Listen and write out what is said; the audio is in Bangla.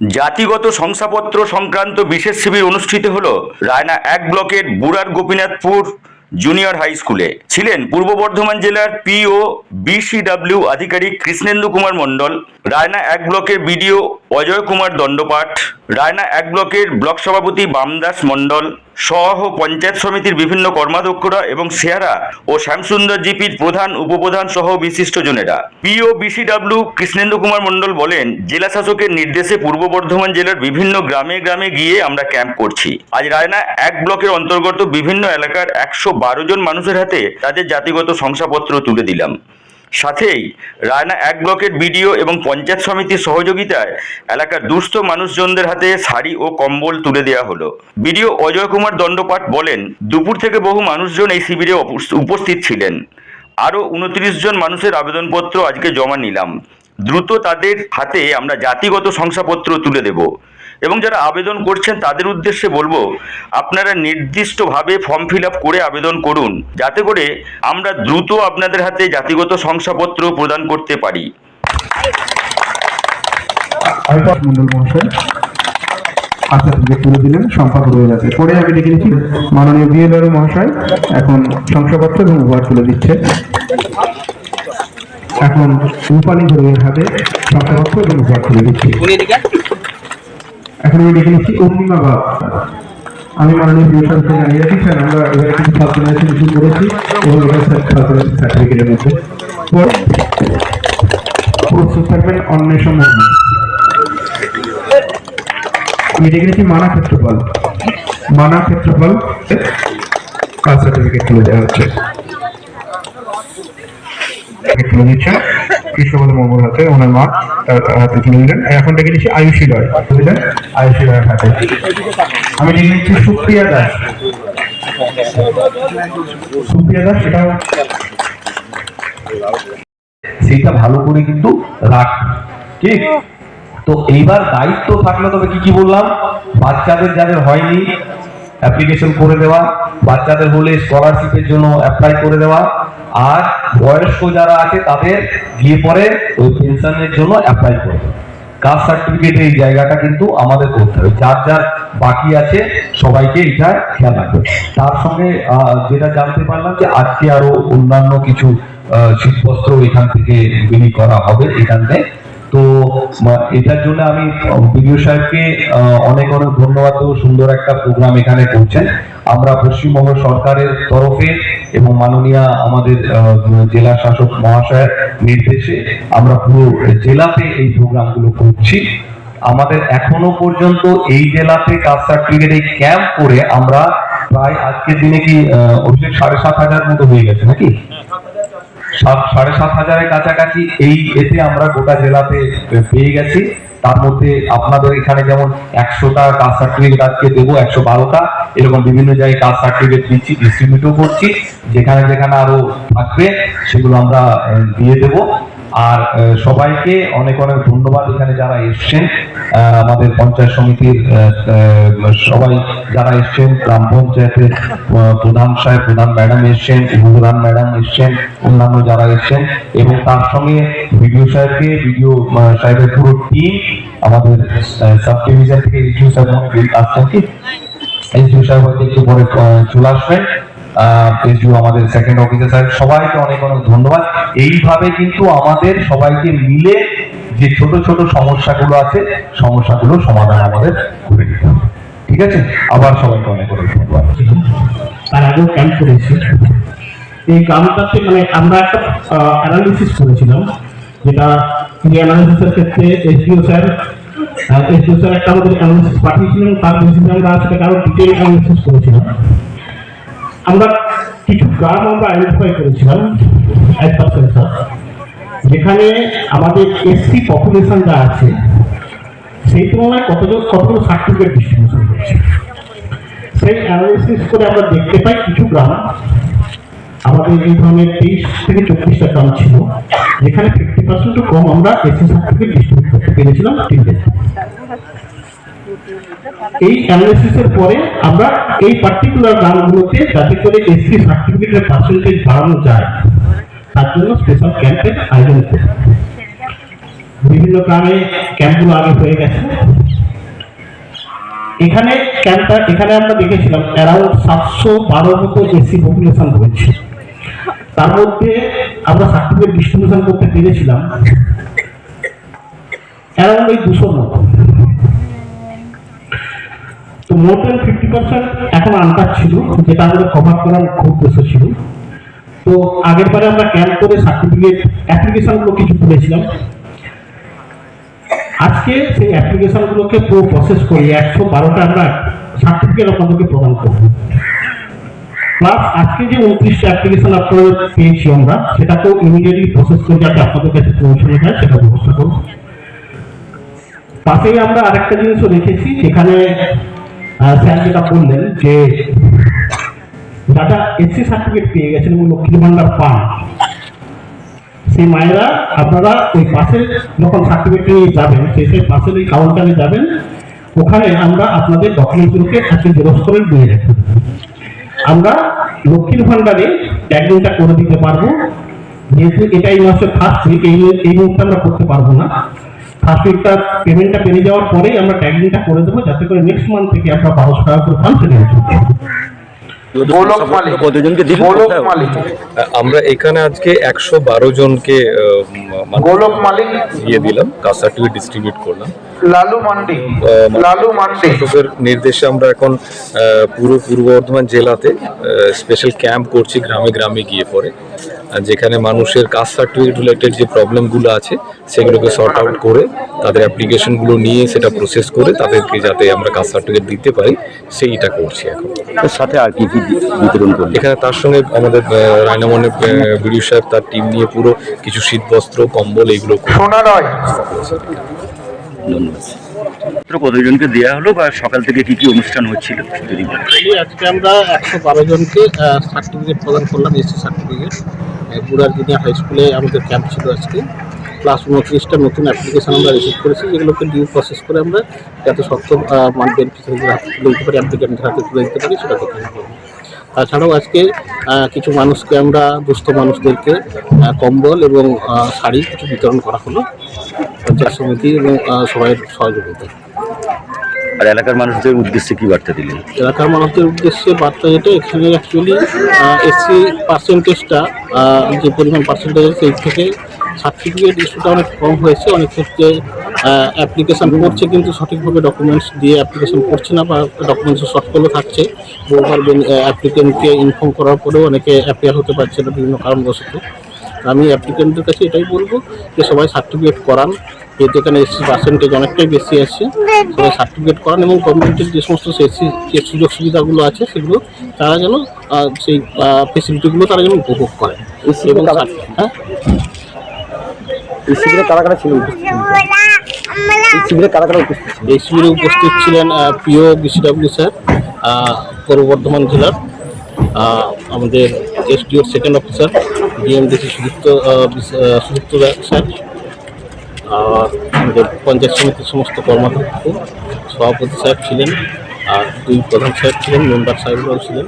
জাতিগত শংসাপত্র সংক্রান্ত বিশেষ শিবির অনুষ্ঠিত হল রায়না 1 ব্লকের বুড়ার গোপীনাথপুর জুনিয়র হাই স্কুলে। ছিলেন পূর্ব বর্ধমান জেলার পিও বিসিডব্লিউ আধিকারিক কৃষ্ণেন্দু কুমার মণ্ডল, রায়না 1 ব্লকের বিডিও অজয় কুমার দণ্ডপাঠ, রায়না 1 ব্লকের ব্লক সভাপতি বামদাস মণ্ডল সহ পঞ্চায়েত সমিতির বিভিন্ন কর্মাধ্যক্ষরা এবং সেহারা ও শ্যামসুন্দর জিপির প্রধান উপপ্রধান সহ বিশিষ্টজনেরা। পিও বিসিডব্লিউ কৃষ্ণেন্দু কুমার মণ্ডল বলেন, জেলা শাসকের নির্দেশে পূর্ব বর্ধমান জেলার বিভিন্ন গ্রামে গ্রামে গিয়ে আমরা ক্যাম্প করছি। আজ রায়না 1 ব্লকের অন্তর্গত বিভিন্ন এলাকার 112 জন মানুষের হাতে তাদের জাতিগত শংসাপত্র তুলে দিলাম। সাথেই রায়না 1 ব্লকের বিডিও এবং পঞ্চায়েত সমিতির সহযোগিতায় এলাকার দুস্থ মানুষজনদের হাতে শাড়ি ও কম্বল তুলে দেওয়া হলো। বিডিও অজয় কুমার দণ্ডপাঠ বলেন, দুপুর থেকে বহু মানুষজন এই শিবিরে উপস্থিত ছিলেন। আরও 29 জন মানুষের আবেদনপত্র আজকে জমা নিলাম। দ্রুত তাদের হাতে আমরা জাতিগত শংসাপত্র তুলে দেব এবং যারা আবেদন করছেন তাদের উদ্দেশ্যে বলবো, আপনারা নির্দিষ্টভাবে ফর্ম ফিল আপ করে আবেদন করুন, যাতে করে আমরা দ্রুত আপনাদের হাতে জাতিগত শংসাপত্র প্রদান করতে পারি। তুলে দিলেন, সম্পাদক রয়ে গেছে। পরে আমি ডেকে নিচ্ছি মাননীয় বিএলআরও মহাশয় এখন শংসাপত্র এবং উপহার তুলে দিচ্ছে। এখন রূপালী ধরনের হাতে শংসাপত্র এবং উপহার তুলে দিচ্ছে। এখন আমি ডেকে নিচ্ছি অগ্নিমা বাপ। আমি মাননীয় বিএলআরকে জানিয়ে রাখি, স্যার আমরা এবারে কিছু সাবজেক্ট ইস্যু করেছি এবং সার্টিফিকেটের মধ্যে প্রস্তুত থাকবেন অন্বেষণ। আমি ডেকে নিচ্ছি মানা ক্ষেত্রপাল। মানা ক্ষেত্রপাল কাস্ট সার্টিফিকেট তুলে দেওয়া হচ্ছে। তুলে দিচ্ছেন কৃষ্ণপদ মঙ্গল হাতে, ওনার মা তার হাতে তুলে দিলেন। এখন ডেকে নিচ্ছি আয়ুষী রয়, বুঝলেন আয়ুষী রয়ের হাতে। আমি ডেকে নিচ্ছি সুপ্রিয়া দাস। সুপ্রিয়া দাস এটাও সেইটা ভালো করে কিন্তু রাখ, ঠিক? তো এইবার দায়িত্ব থাকলো, তবে কি বললাম, বাচ্চাদের যাদের হয়নি অ্যাপ্লিকেশন করে দেওয়া, বাচ্চাদের হলে স্কলারশিপের জন্য অ্যাপ্লাই করে দেওয়া, আর বয়স্ক যারা আছে তাদের গিয়ে পরে ওই পেনশনের জন্য অ্যাপ্লাই করে দেওয়া। কাস্ট সার্টিফিকেটের এই জায়গাটা কিন্তু আমাদের করতে হবে। যার যার বাকি আছে সবাইকে এটা খেয়াল রাখবে। তার সঙ্গে যেটা জানতে পারলাম যে আজকে আরো অন্যান্য কিছু শীতবস্ত্র এখান থেকে বিলি করা হবে এখানে। তো এটার জন্য আমি বিডিও সাহেবকে অনেক অনেক ধন্যবাদ দেব। সুন্দর একটা প্রোগ্রাম এখানে করছেন। আমরা পশ্চিমবঙ্গ সরকারের তরফে এবং মাননীয় আমাদের জেলা শাসক মহাশয়ের নির্দেশে আমরা পুরো জেলাতে এই প্রোগ্রামগুলো করছি। আমাদের এখনো পর্যন্ত এই জেলাতে কাস্ট সার্টিফিকেট এই ক্যাম্প করে আমরা প্রায় আজকের দিনে কি অভিষেক 7,500 মতো হয়ে গেছে নাকি? 7,500 কাছাকাছি এই এতে আমরা গোটা জেলাতে পেয়ে গেছি। তার মধ্যে আপনাদের এখানে যেমন 100টা কাস্ট সার্টিফিকেট আজকে দেবো, 112টা এরকম বিভিন্ন জায়গায় কাস্ট সার্টিফিকেট দিচ্ছি, ডিস্ট্রিবিউটও করছি। যেখানে যেখানে আরো থাকবে সেগুলো আমরা দিয়ে দেব। আর সবাইকে অনেক অনেক ধন্যবাদ এখানে যারা এসছেন, আমাদের পঞ্চায়েত সমিতির সবাই যারা এসছেন, গ্রাম পঞ্চায়েতের প্রধান সাহেব, প্রধান ম্যাডাম এসছেন, উপপ্রধান ম্যাডাম এসছেন, অন্যান্য যারা এসছেন, এবং তার সঙ্গে বিডিও সাহেবকে, বিডিও সাহেবের পুরো টিম, আমাদের সাব ডিভিশন থেকে এসডিও সাহেব আসছেন, কি এসডিও সাহেব হয়তো একটু পরে চলে আসবেন, আমাদের সেকেন্ড অফিসার সাহেব, সবাইকে অনেক অনেক ধন্যবাদ। এইভাবে কিন্তু আমাদের সবাইকে মিলে যে ছোট ছোট সমস্যাগুলো আছে, সমস্যাগুলো সমাধান আমাদের করে দিতে হবে। ঠিক আছে, আবার সবাইকে অনেক অনেক ধন্যবাদ। তার আগেও ক্যাম্প করেছি। এই ক্যাম্পটাতে আমরা একটা অ্যানালিসিস করেছিলাম, যেটা অ্যানালিসিসের ক্ষেত্রে এসডিও স্যার একটা আমাদের অ্যানালিসিস পাঠিয়েছিলেন। তার বেসিসে আমরা সেটাকে আরো ডিটেইল অ্যানালিসিস করেছিলাম। আমরা কিছু গ্রাম আমরা আইডেন্টিফাই করেছিলাম যেখানে আমাদের এসসি পপুলেশনটা আছে, সেই তুলনায় কতগুলো সার্টিফিকেট ডিস্ট্রিবিউশন হচ্ছে। সেই অ্যানালিসিস করে আমরা দেখতে পাই কিছু গ্রাম আমাদের এই ধরনের 23 থেকে 24টা গ্রাম ছিল, যেখানে 50% কম আমরা এসসি সার্টিফিকেট ডিস্ট্রিবিউট করতে পেরেছিলাম টিমে। এই অ্যানালিসিসের পরে আমরা এই পার্টিকুলার গ্রামগুলোতে যাতে করে এসসি সার্টিফিকেটের পার্সেন্টেজ বাড়ানো যায় তার জন্য স্পেশাল ক্যাম্পের আয়োজন করি। বিভিন্ন গ্রামে ক্যাম্পগুলো আগে হয়ে গেছে। এখানে এখানে আমরা দেখেছিলাম অ্যারাউন্ড 712 মতো এসসি পপুলেশন রয়েছে। তার মধ্যে আমরা সার্টিফিকেট ডিস্ট্রিবিউশন করতে পেরেছিলাম অ্যারাউন্ড ওই 200 মতো। তো মোর দেন 50% এখন আনটাচ ছিল, যেটা আমাদের কভার করার খুব উদ্দেশ্য ছিল। তো আগের বারে আমরা ক্যাম্প করে সার্টিফিকেট অ্যাপ্লিকেশনগুলো কিছু তুলেছিলাম। আজকে সেই অ্যাপ্লিকেশনগুলোকে পুরো প্রসেস করি 112টা আমরা সার্টিফিকেট আপনাদেরকে প্রদান করব। প্লাস আজকে যে 29টা অ্যাপ্লিকেশন আপনাদের পেয়েছি আমরা, সেটাকেও ইমিডিয়েটলি প্রসেস করে যাতে আপনাদের কাছে পৌঁছানো যায় সেটা ব্যবস্থা করব। পাশেই আমরা আরেকটা জিনিসও রেখেছি, যেখানে স্যার যেটা বললেন যে যারা এসসি সার্টিফিকেট পেয়ে গেছেন এবং লক্ষ্মীর ভান্ডার পান, সেই মায়েরা আপনারা ওই পাশে যখন সার্টিফিকেট নিয়ে যাবেন, সেই পাশের ওই কাউন্টারে যাবেন, ওখানে আমরা আপনাদের ডকুমেন্টগুলোকে একটা জেরক্স করে দিয়ে রাখবো। আমরা লক্ষ্মীর ভান্ডারে ট্যাগিংটা করে দিতে পারবো, যেহেতু এটা এই মাসের ফার্স্ট উইক, এই মুহূর্তে আমরা করতে পারবো না। ফার্স্ট উইকটা পেমেন্টটা পেরিয়ে যাওয়ার পরেই আমরা ট্যাগিংটা করে দেবো, যাতে করে নেক্সট মান্থ থেকে আমরা 1200 টাকা করে পান সেটা আমরা এখানে আজকে 112 জনকে গোলক মালিক দিয়ে দিলাম, কাস্ট সার্টিফিকেট ডিস্ট্রিবিউট করলাম। লালু মান্ডি শাসকের নির্দেশে আমরা এখন পুরো পূর্ব বর্ধমান জেলাতে স্পেশাল ক্যাম্প করছি, গ্রামে গ্রামে গিয়ে পরে, যেখানে মানুষের কাস্ট সার্টিফিকেট রিলেটেড যে প্রবলেমগুলো আছে সেগুলোকে সর্ট আউট করে তাদের অ্যাপ্লিকেশনগুলো নিয়ে সেটা প্রসেস করে তাদেরকে যাতে আমরা কাস্ট সার্টিফিকেট দিতে পারি সেইটা করছি এখন। এর সাথে আর কি কি বিতরণ করলেন? এখানে তার সঙ্গে আমাদের রায়নামনের বিডিও সাহেব তার টিম নিয়ে পুরো কিছু শীতবস্ত্র, কম্বল এইগুলো সোনা নয়। ধন্যবাদ। কতজনকে দেওয়া হলো বা সকাল থেকে কি কি অনুষ্ঠান হচ্ছিল যদি বলেন? আজকে আমরা 112 জনকে সার্টিফিকেট প্রদান করলাম, এসসি সার্টিফিকেট। বুড়ার জুনিয়র হাই স্কুলে আমাদের ক্যাম্প ছিল আজকে। প্লাস 29টা নতুন অ্যাপ্লিকেশন আমরা রিসিভ করেছি, যেগুলোকে ডিউ প্রসেস করে আমরা যাতে সত্য বেনিফিশিয়ারিদের হাতে তুলে দিতে পারি, অ্যাপ্লিকেন্টের হাতে তুলে দিতে পারি, সেটা দেখে নেব। তাছাড়াও আজকে কিছু মানুষকে আমরা, দুস্থ মানুষদেরকে কম্বল এবং শাড়ি কিছু বিতরণ করা হলো পঞ্চায়েত সমিতি এবং সবাই সহযোগিতা। আর এলাকার মানুষদের উদ্দেশ্যে কি বার্তা দিলেন? এলাকার মানুষদের উদ্দেশ্যে বার্তা যেটা, এখানে অ্যাকচুয়ালি এসসি পার্সেন্টেজটা যে পরিমাণ পার্সেন্টেজ সেই থেকে সার্টিফিকেট ইস্যুটা অনেক কম হয়েছে। অনেক ক্ষেত্রে অ্যাপ্লিকেশান করছে কিন্তু সঠিকভাবে ডকুমেন্টস দিয়ে অ্যাপ্লিকেশান করছে না, বা ডকুমেন্টসের শর্টফলও থাকছে। বহুবার অ্যাপ্লিকেন্টকে ইনফর্ম করার পরেও অনেকে অ্যাপিয়ার হতে পারছে না বিভিন্ন কারণবশত। আমি অ্যাপ্লিকেন্টদের কাছে এটাই বলবো যে সবাই সার্টিফিকেট করান, যেহেতু এখানে এসসি পার্সেন্টেজ অনেকটাই বেশি আছে, সবাই সার্টিফিকেট করান এবং গভর্নমেন্টের যে সমস্ত এসসি যে সুযোগ সুবিধাগুলো আছে সেগুলো তারা যেন সেই ফেসিলিটিগুলো তারা যেন উপভোগ করে। এবং হ্যাঁ, এই শিবিরে কারা কারা ছিল উপস্থিত? এই শিবিরে কারা কারা উপস্থিত ছিল? এই শিবিরে উপস্থিত ছিলেন পিও বিসিডব্লিউ স্যার, পূর্ব বর্ধমান জেলার আমাদের এসডিওর second officer DMDC Sudipta sir, আমাদের পঞ্চায়েত সমিতির সমস্ত কর্মাধ্যক্ষ, সভাপতি সাহেব ছিলেন, আর দুই প্রধান সাহেব ছিলেন, মেম্বার সাহেবরাও ছিলেন।